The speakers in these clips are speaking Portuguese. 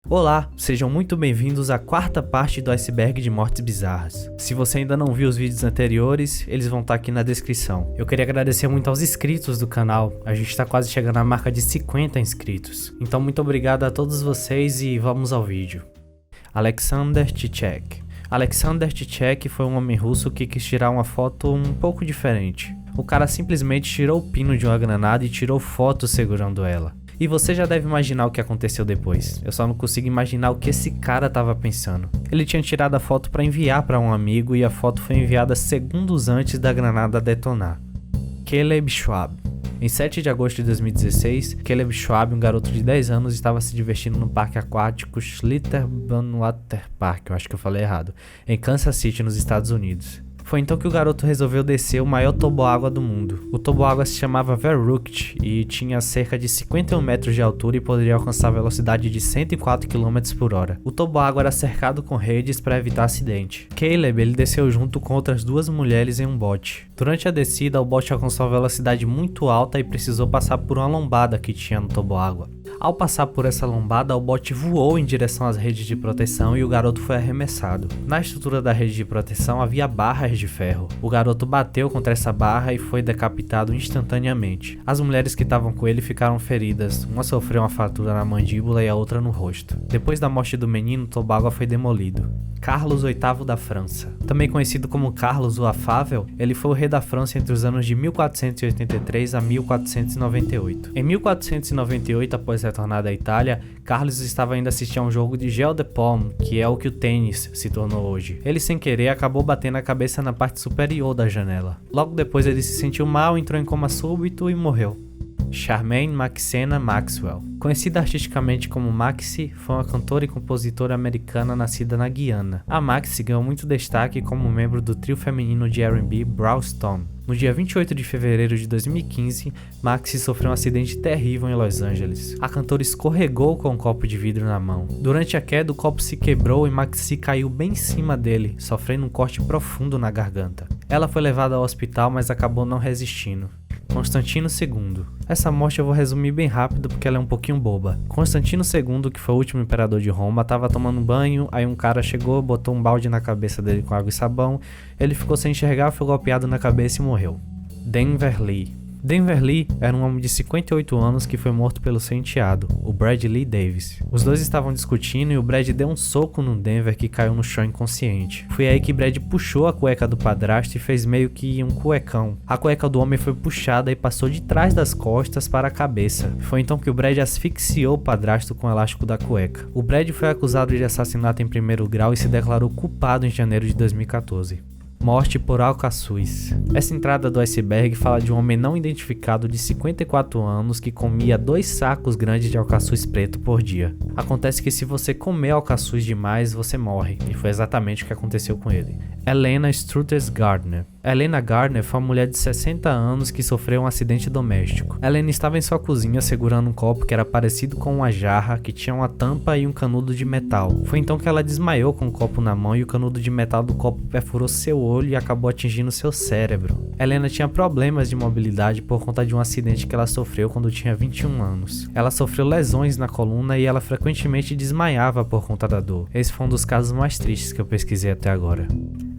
Olá, sejam muito bem-vindos à quarta parte do Iceberg de Mortes Bizarras. Se você ainda não viu os vídeos anteriores, eles vão estar aqui na descrição. Eu queria agradecer muito aos inscritos do canal, a gente está quase chegando à marca de 50 inscritos. Então muito obrigado a todos vocês e vamos ao vídeo. Alexander Ticek. Alexander Ticek foi um homem russo que quis tirar uma foto um pouco diferente. O cara simplesmente tirou o pino de uma granada e tirou foto segurando ela. E você já deve imaginar o que aconteceu depois. Eu só não consigo imaginar o que esse cara tava pensando. Ele tinha tirado a foto para enviar para um amigo e a foto foi enviada segundos antes da granada detonar. Caleb Schwab. Em 7 de agosto de 2016, Caleb Schwab, um garoto de 10 anos, estava se divertindo no parque aquático Schlitterbahn Park, eu acho que eu falei errado, em Kansas City, nos Estados Unidos. Foi então que o garoto resolveu descer o maior toboágua do mundo. O toboágua se chamava Verrückt e tinha cerca de 51 metros de altura e poderia alcançar a velocidade de 104 km por hora. O toboágua era cercado com redes para evitar acidente. Caleb ele desceu junto com outras duas mulheres em um bote. Durante a descida, o bote alcançou uma velocidade muito alta e precisou passar por uma lombada que tinha no toboágua. Ao passar por essa lombada, o bote voou em direção às redes de proteção e o garoto foi arremessado. Na estrutura da rede de proteção havia barras de ferro. O garoto bateu contra essa barra e foi decapitado instantaneamente. As mulheres que estavam com ele ficaram feridas, uma sofreu uma fratura na mandíbula e a outra no rosto. Depois da morte do menino, o toboágua foi demolido. Carlos VIII da França. Também conhecido como Carlos o Afável, ele foi o rei da França entre os anos de 1483 a 1498. Em 1498, após retornar da Itália, Carlos estava indo assistir a um jogo de Jeu de Paume, que é o que o tênis se tornou hoje. Ele, sem querer, acabou batendo a cabeça na parte superior da janela. Logo depois ele se sentiu mal, entrou em coma súbito e morreu. Charmaine Maxena Maxwell. Conhecida artisticamente como Maxie, foi uma cantora e compositora americana nascida na Guiana. A Maxie ganhou muito destaque como membro do trio feminino de R&B Brawl Stone. No dia 28 de fevereiro de 2015, Maxie sofreu um acidente terrível em Los Angeles. A cantora escorregou com um copo de vidro na mão. Durante a queda, o copo se quebrou e Maxie caiu bem em cima dele, sofrendo um corte profundo na garganta. Ela foi levada ao hospital, mas acabou não resistindo. Constantino II. Essa morte eu vou resumir bem rápido porque ela é um pouquinho boba. Constantino II, que foi o último imperador de Roma, estava tomando banho, aí um cara chegou, botou um balde na cabeça dele com água e sabão, ele ficou sem enxergar, foi golpeado na cabeça e morreu. Denver Lee. Denver Lee era um homem de 58 anos que foi morto pelo seu enteado, o Brad Lee Davis. Os dois estavam discutindo e o Brad deu um soco no Denver que caiu no chão inconsciente. Foi aí que Brad puxou a cueca do padrasto e fez meio que um cuecão. A cueca do homem foi puxada e passou de trás das costas para a cabeça. Foi então que o Brad asfixiou o padrasto com o elástico da cueca. O Brad foi acusado de assassinato em primeiro grau e se declarou culpado em janeiro de 2014. Morte por alcaçuz. Essa entrada do iceberg fala de um homem não identificado de 54 anos que comia 2 sacos grandes de alcaçuz preto por dia. Acontece que se você comer alcaçuz demais, você morre, e foi exatamente o que aconteceu com ele. Helena Struthers Gardner. Helena Gardner foi uma mulher de 60 anos que sofreu um acidente doméstico. Helena estava em sua cozinha segurando um copo que era parecido com uma jarra, que tinha uma tampa e um canudo de metal. Foi então que ela desmaiou com o copo na mão e o canudo de metal do copo perfurou seu olho e acabou atingindo seu cérebro. Helena tinha problemas de mobilidade por conta de um acidente que ela sofreu quando tinha 21 anos. Ela sofreu lesões na coluna e ela frequentemente desmaiava por conta da dor. Esse foi um dos casos mais tristes que eu pesquisei até agora.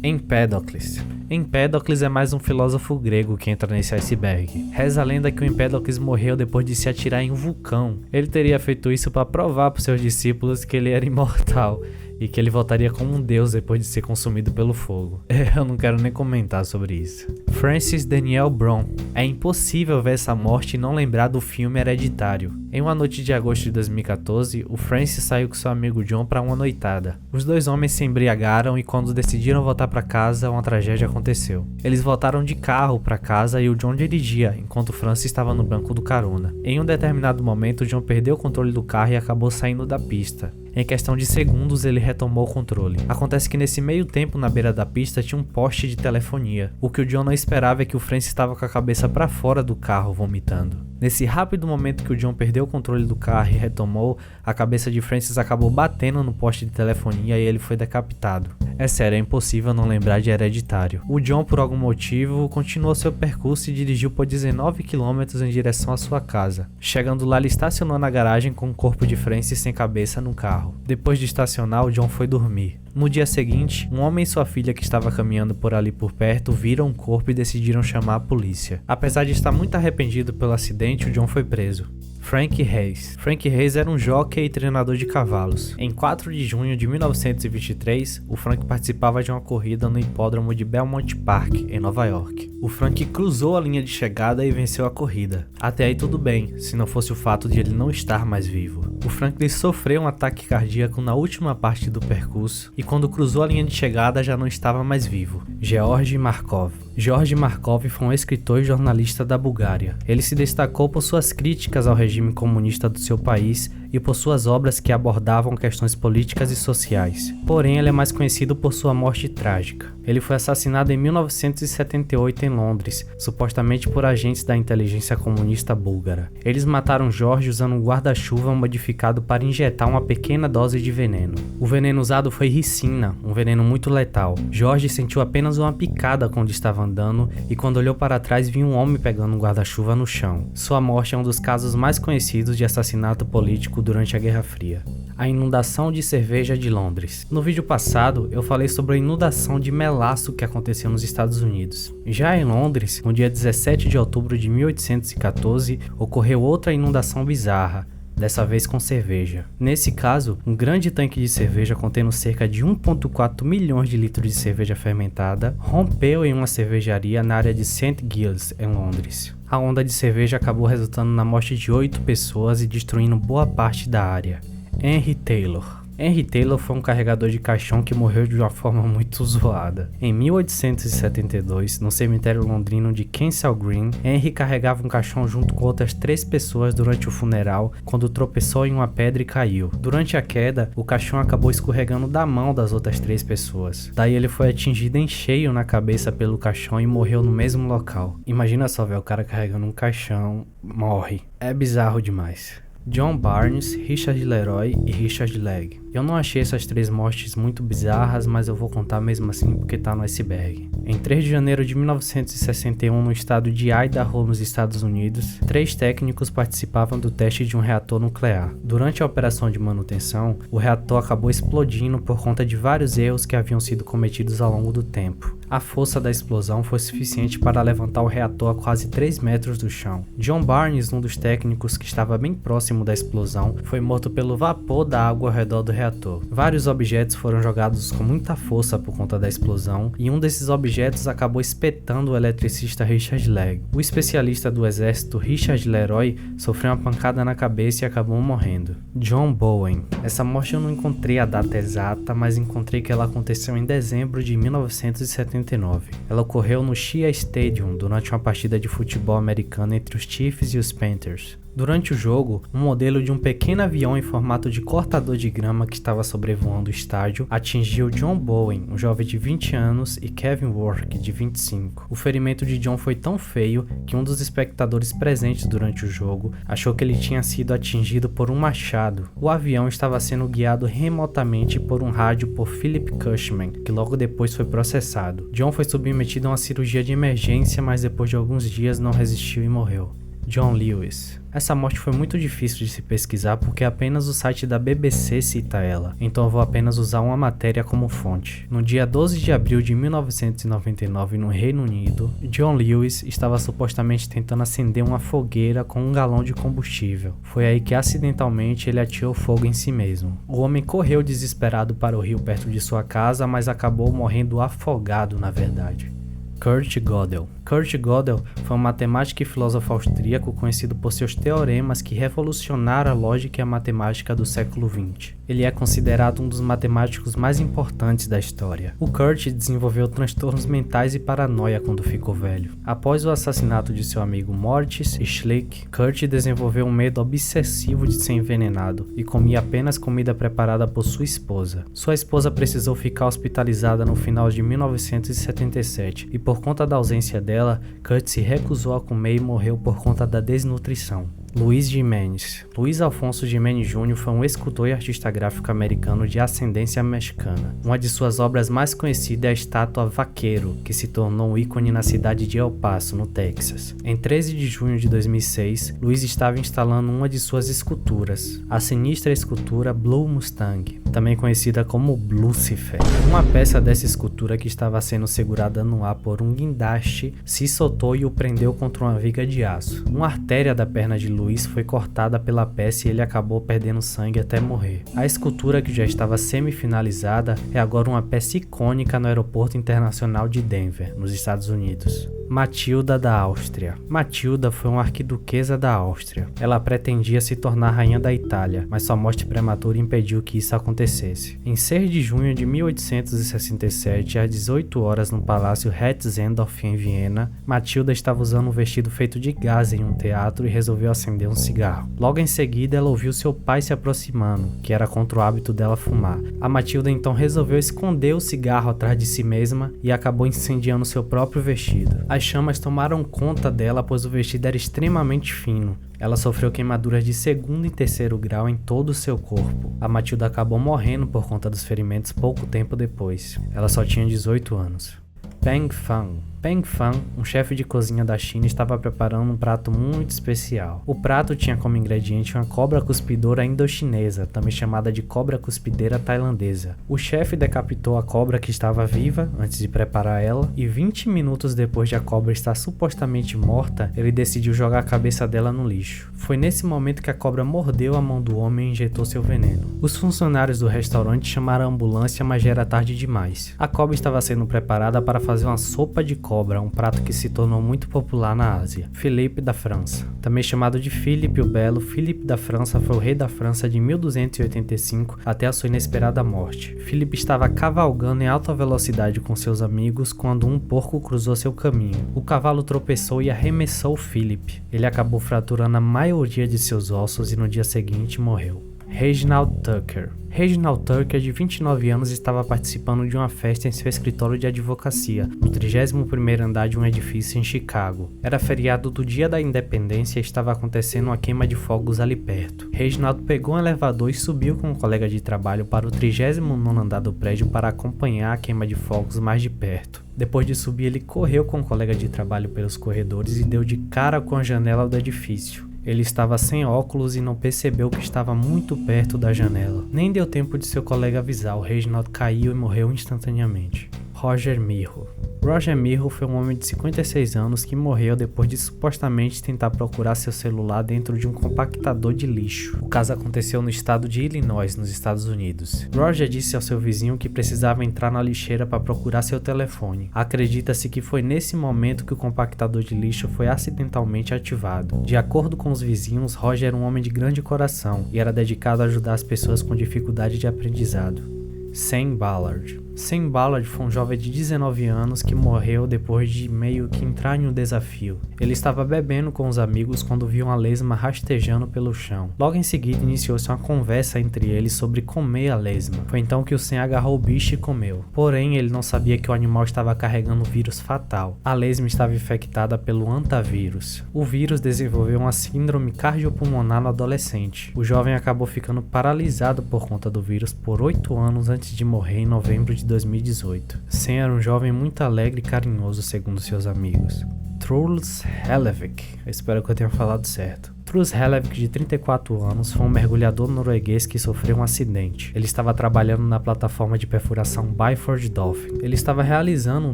Empédocles. Empédocles é mais um filósofo grego que entra nesse iceberg. Reza a lenda que o Empédocles morreu depois de se atirar em um vulcão. Ele teria feito isso para provar para seus discípulos que ele era imortal e que ele voltaria como um deus depois de ser consumido pelo fogo. Eu não quero nem comentar sobre isso. Francis Daniel Brown. É impossível ver essa morte e não lembrar do filme Hereditário. Em uma noite de agosto de 2014, o Francis saiu com seu amigo John para uma noitada. Os dois homens se embriagaram e quando decidiram voltar para casa, uma tragédia aconteceu. Eles voltaram de carro para casa e o John dirigia, enquanto o Francis estava no banco do carona. Em um determinado momento, o John perdeu o controle do carro e acabou saindo da pista. Em questão de segundos, ele retomou o controle. Acontece que nesse meio tempo, na beira da pista, tinha um poste de telefonia. O que o John não esperava é que o Francis estava com a cabeça para fora do carro, vomitando. Nesse rápido momento que o John perdeu o controle do carro e retomou, a cabeça de Francis acabou batendo no poste de telefonia e ele foi decapitado. É sério, é impossível não lembrar de Hereditário. O John, por algum motivo, continuou seu percurso e dirigiu por 19 km em direção à sua casa. Chegando lá, ele estacionou na garagem com o corpo de Francis sem cabeça no carro. carro. Depois de estacionar, o John foi dormir. No dia seguinte, um homem e sua filha que estava caminhando por ali por perto viram um corpo e decidiram chamar a polícia. Apesar de estar muito arrependido pelo acidente, o John foi preso. Frank Hayes. Frank Hayes era um jockey e treinador de cavalos. Em 4 de junho de 1923, o Frank participava de uma corrida no hipódromo de Belmont Park, em Nova York. O Frank cruzou a linha de chegada e venceu a corrida. Até aí tudo bem, se não fosse o fato de ele não estar mais vivo. O Franklin sofreu um ataque cardíaco na última parte do percurso e quando cruzou a linha de chegada já não estava mais vivo. Georgy Markov. Georgy Markov foi um escritor e jornalista da Bulgária. Ele se destacou por suas críticas ao regime comunista do seu país e por suas obras que abordavam questões políticas e sociais. Porém, ele é mais conhecido por sua morte trágica. Ele foi assassinado em 1978 em Londres, supostamente por agentes da inteligência comunista búlgara. Eles mataram George usando um guarda-chuva modificado para injetar uma pequena dose de veneno. O veneno usado foi ricina, um veneno muito letal. George sentiu apenas uma picada quando estava andando e quando olhou para trás viu um homem pegando um guarda-chuva no chão. Sua morte é um dos casos mais conhecidos de assassinato político durante a Guerra Fria. A inundação de cerveja de Londres. No vídeo passado, eu falei sobre a inundação de melaço que aconteceu nos Estados Unidos. Já em Londres, no dia 17 de outubro de 1814, ocorreu outra inundação bizarra, dessa vez com cerveja. Nesse caso, um grande tanque de cerveja contendo cerca de 1,4 milhões de litros de cerveja fermentada rompeu em uma cervejaria na área de St. Giles, em Londres. A onda de cerveja acabou resultando na morte de 8 pessoas e destruindo boa parte da área. Henry Taylor. Henry Taylor foi um carregador de caixão que morreu de uma forma muito zoada. Em 1872, no cemitério londrino de Kensal Green, Henry carregava um caixão junto com outras 3 pessoas durante o funeral, quando tropeçou em uma pedra e caiu. Durante a queda, o caixão acabou escorregando da mão das outras 3 pessoas. Daí ele foi atingido em cheio na cabeça pelo caixão e morreu no mesmo local. Imagina só, velho, o cara carregando um caixão, morre. É bizarro demais. John Barnes, Richard Leroy e Richard Legge. Eu não achei essas 3 mortes muito bizarras, mas eu vou contar mesmo assim porque tá no iceberg. Em 3 de janeiro de 1961, no estado de Idaho, nos Estados Unidos, 3 técnicos participavam do teste de um reator nuclear. Durante a operação de manutenção, o reator acabou explodindo por conta de vários erros que haviam sido cometidos ao longo do tempo. A força da explosão foi suficiente para levantar o reator a quase 3 metros do chão. John Barnes, um dos técnicos que estava bem próximo da explosão, foi morto pelo vapor da água ao redor do reator. Vários objetos foram jogados com muita força por conta da explosão e um desses objetos acabou espetando o eletricista Richard Legge. O especialista do exército Richard Leroy sofreu uma pancada na cabeça e acabou morrendo. John Bowen. Essa morte eu não encontrei a data exata, mas encontrei que ela aconteceu em dezembro de 1979. Ela ocorreu no Shea Stadium durante uma partida de futebol americano entre os Chiefs e os Panthers. Durante o jogo, um modelo de um pequeno avião em formato de cortador de grama que estava sobrevoando o estádio atingiu John Bowen, um jovem de 20 anos, e Kevin Work, de 25. O ferimento de John foi tão feio que um dos espectadores presentes durante o jogo achou que ele tinha sido atingido por um machado. O avião estava sendo guiado remotamente por um rádio por Philip Cushman, que logo depois foi processado. John foi submetido a uma cirurgia de emergência, mas depois de alguns dias não resistiu e morreu. John Lewis. Essa morte foi muito difícil de se pesquisar porque apenas o site da BBC cita ela, então eu vou apenas usar uma matéria como fonte. No dia 12 de abril de 1999, no Reino Unido, John Lewis estava supostamente tentando acender uma fogueira com 1 galão de combustível. Foi aí que acidentalmente ele atirou fogo em si mesmo. O homem correu desesperado para o rio perto de sua casa, mas acabou morrendo afogado na verdade. Kurt Gödel. Kurt Gödel foi um matemático e filósofo austríaco conhecido por seus teoremas que revolucionaram a lógica e a matemática do século XX. Ele é considerado um dos matemáticos mais importantes da história. O Kurt desenvolveu transtornos mentais e paranoia quando ficou velho. Após o assassinato de seu amigo Mortis Schlick, Kurt desenvolveu um medo obsessivo de ser envenenado e comia apenas comida preparada por sua esposa. Sua esposa precisou ficar hospitalizada no final de 1977 e por conta da ausência dela, Kurt se recusou a comer e morreu por conta da desnutrição. Luiz Jiménez. Luiz Alfonso Jiménez Jr. foi um escultor e artista gráfico americano de ascendência mexicana. Uma de suas obras mais conhecidas é a estátua Vaqueiro, que se tornou um ícone na cidade de El Paso, no Texas. Em 13 de junho de 2006, Luiz estava instalando uma de suas esculturas, a sinistra escultura Blue Mustang, também conhecida como Lucifer. Uma peça dessa escultura que estava sendo segurada no ar por um guindaste se soltou e o prendeu contra uma viga de aço. Uma artéria da perna de Luiz foi cortada pela peça e ele acabou perdendo sangue até morrer. A escultura, que já estava semi-finalizada, é agora uma peça icônica no Aeroporto Internacional de Denver, nos Estados Unidos. Matilda da Áustria. Matilda foi uma arquiduquesa da Áustria. Ela pretendia se tornar rainha da Itália, mas sua morte prematura impediu que isso acontecesse. Em 6 de junho de 1867, às 18 horas no Palácio Hetzendorf em Viena, Matilda estava usando um vestido feito de gás em um teatro e resolveu acender um cigarro. Logo em seguida, ela ouviu seu pai se aproximando, que era contra o hábito dela fumar. A Matilda então resolveu esconder o cigarro atrás de si mesma e acabou incendiando seu próprio vestido. As chamas tomaram conta dela, pois o vestido era extremamente fino. Ela sofreu queimaduras de 2º e 3º grau em todo o seu corpo. A Matilda acabou morrendo por conta dos ferimentos pouco tempo depois. Ela só tinha 18 anos. Peng Fan. Peng Fan, um chefe de cozinha da China, estava preparando um prato muito especial. O prato tinha como ingrediente uma cobra cuspidora indochinesa, também chamada de cobra cuspideira tailandesa. O chefe decapitou a cobra que estava viva antes de preparar ela, e 20 minutos depois de a cobra estar supostamente morta, ele decidiu jogar a cabeça dela no lixo. Foi nesse momento que a cobra mordeu a mão do homem e injetou seu veneno. Os funcionários do restaurante chamaram a ambulância, mas já era tarde demais. A cobra estava sendo preparada para fazer uma sopa de cobra, um prato que se tornou muito popular na Ásia. Filipe da França. Também chamado de Filipe o Belo, Filipe da França foi o rei da França de 1285 até a sua inesperada morte. Filipe estava cavalgando em alta velocidade com seus amigos quando um porco cruzou seu caminho. O cavalo tropeçou e arremessou Filipe. Ele acabou fraturando a maioria de seus ossos e no dia seguinte morreu. Reginald Tucker. Reginald Tucker, de 29 anos, estava participando de uma festa em seu escritório de advocacia, no 31º andar de um edifício em Chicago. Era feriado do Dia da Independência e estava acontecendo uma queima de fogos ali perto. Reginald pegou um elevador e subiu com um colega de trabalho para o 39º andar do prédio para acompanhar a queima de fogos mais de perto. Depois de subir, ele correu com um colega de trabalho pelos corredores e deu de cara com a janela do edifício. Ele estava sem óculos e não percebeu que estava muito perto da janela. Nem deu tempo de seu colega avisar, o Reginald caiu e morreu instantaneamente. Roger Mirro. Roger Mirro foi um homem de 56 anos que morreu depois de supostamente tentar procurar seu celular dentro de um compactador de lixo. O caso aconteceu no estado de Illinois, nos Estados Unidos. Roger disse ao seu vizinho que precisava entrar na lixeira para procurar seu telefone. Acredita-se que foi nesse momento que o compactador de lixo foi acidentalmente ativado. De acordo com os vizinhos, Roger era um homem de grande coração e era dedicado a ajudar as pessoas com dificuldade de aprendizado. Sam Ballard. Sam Ballard foi um jovem de 19 anos que morreu depois de meio que entrar em um desafio. Ele estava bebendo com os amigos quando viu uma lesma rastejando pelo chão. Logo em seguida iniciou-se uma conversa entre eles sobre comer a lesma. Foi então que o Sam agarrou o bicho e comeu. Porém, ele não sabia que o animal estava carregando um vírus fatal. A lesma estava infectada pelo antavírus. O vírus desenvolveu uma síndrome cardiopulmonar no adolescente. O jovem acabou ficando paralisado por conta do vírus por 8 anos antes de morrer em novembro de 2018. Sam era um jovem muito alegre e carinhoso, segundo seus amigos. Truls Hellevik, eu espero que eu tenha falado certo. Truls Hellevik, de 34 anos, foi um mergulhador norueguês que sofreu um acidente. Ele estava trabalhando na plataforma de perfuração Byford Dolphin. Ele estava realizando um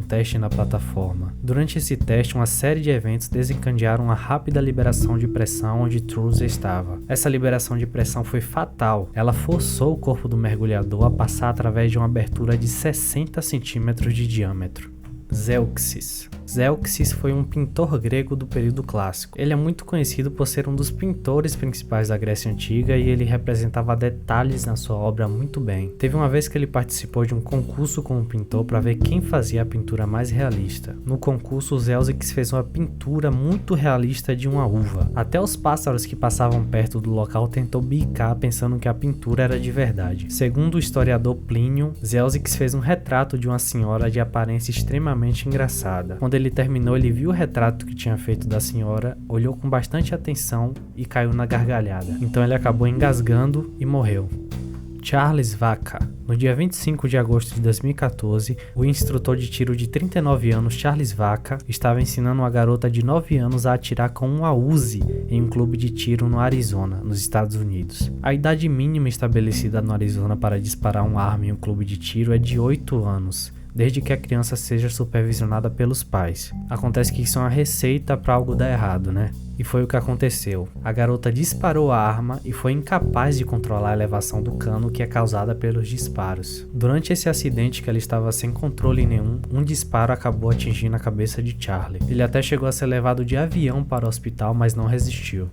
teste na plataforma. Durante esse teste, uma série de eventos desencadearam uma rápida liberação de pressão onde Truls estava. Essa liberação de pressão foi fatal. Ela forçou o corpo do mergulhador a passar através de uma abertura de 60 centímetros de diâmetro. Zeuxis. Zeuxis foi um pintor grego do período clássico. Ele é muito conhecido por ser um dos pintores principais da Grécia Antiga e ele representava detalhes na sua obra muito bem. Teve uma vez que ele participou de um concurso com um pintor para ver quem fazia a pintura mais realista. No concurso, Zeuxis fez uma pintura muito realista de uma uva. Até os pássaros que passavam perto do local tentou bicar pensando que a pintura era de verdade. Segundo o historiador Plínio, Zeuxis fez um retrato de uma senhora de aparência extremamente extremamente engraçada. Quando ele terminou, ele viu o retrato que tinha feito da senhora, olhou com bastante atenção e caiu na gargalhada. Então ele acabou engasgando e morreu. Charles Vaca. No dia 25 de agosto de 2014, o instrutor de tiro de 39 anos, Charles Vaca, estava ensinando uma garota de 9 anos a atirar com uma Uzi em um clube de tiro no Arizona, nos Estados Unidos. A idade mínima estabelecida no Arizona para disparar uma arma em um clube de tiro é de 8 anos. Desde que a criança seja supervisionada pelos pais. Acontece que isso é uma receita para algo dar errado, né? E foi o que aconteceu. A garota disparou a arma e foi incapaz de controlar a elevação do cano que é causada pelos disparos. Durante esse acidente que ela estava sem controle nenhum, um disparo acabou atingindo a cabeça de Charlie. Ele até chegou a ser levado de avião para o hospital, mas não resistiu.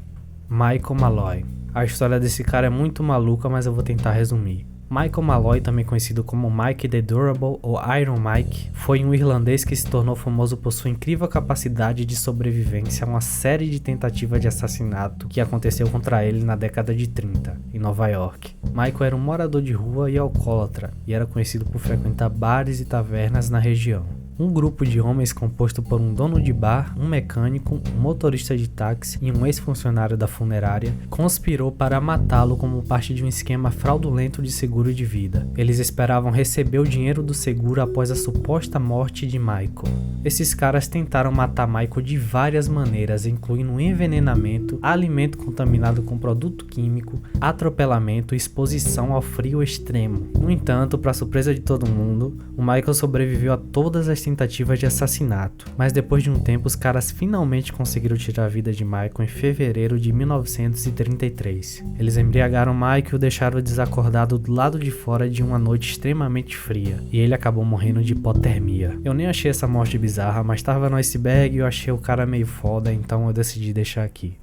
Michael Malloy. A história desse cara é muito maluca, mas eu vou tentar resumir. Michael Malloy, também conhecido como Mike the Durable ou Iron Mike, foi um irlandês que se tornou famoso por sua incrível capacidade de sobrevivência a uma série de tentativas de assassinato que aconteceu contra ele na década de 30, em Nova York. Michael era um morador de rua e alcoólatra, e era conhecido por frequentar bares e tavernas na região. Um grupo de homens composto por um dono de bar, um mecânico, um motorista de táxi e um ex-funcionário da funerária conspirou para matá-lo como parte de um esquema fraudulento de seguro de vida. Eles esperavam receber o dinheiro do seguro após a suposta morte de Michael. Esses caras tentaram matar Michael de várias maneiras, incluindo envenenamento, alimento contaminado com produto químico, atropelamento e exposição ao frio extremo. No entanto, para surpresa de todo mundo, o Michael sobreviveu a todas as tentativas de assassinato, mas depois de um tempo os caras finalmente conseguiram tirar a vida de Michael em fevereiro de 1933. Eles embriagaram Michael e o deixaram desacordado do lado de fora de uma noite extremamente fria, e ele acabou morrendo de hipotermia. Eu nem achei essa morte bizarra, mas tava no iceberg e eu achei o cara meio foda, então eu decidi deixar aqui.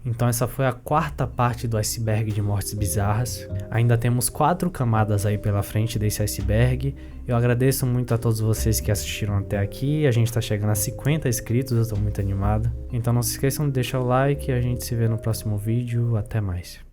Então essa foi a quarta parte do iceberg de mortes bizarras. Ainda temos 4 camadas aí pela frente desse iceberg. Eu agradeço muito a todos vocês que assistiram até aqui. A gente tá chegando a 50 inscritos, eu tô muito animado. Então não se esqueçam de deixar o like e a gente se vê no próximo vídeo. Até mais.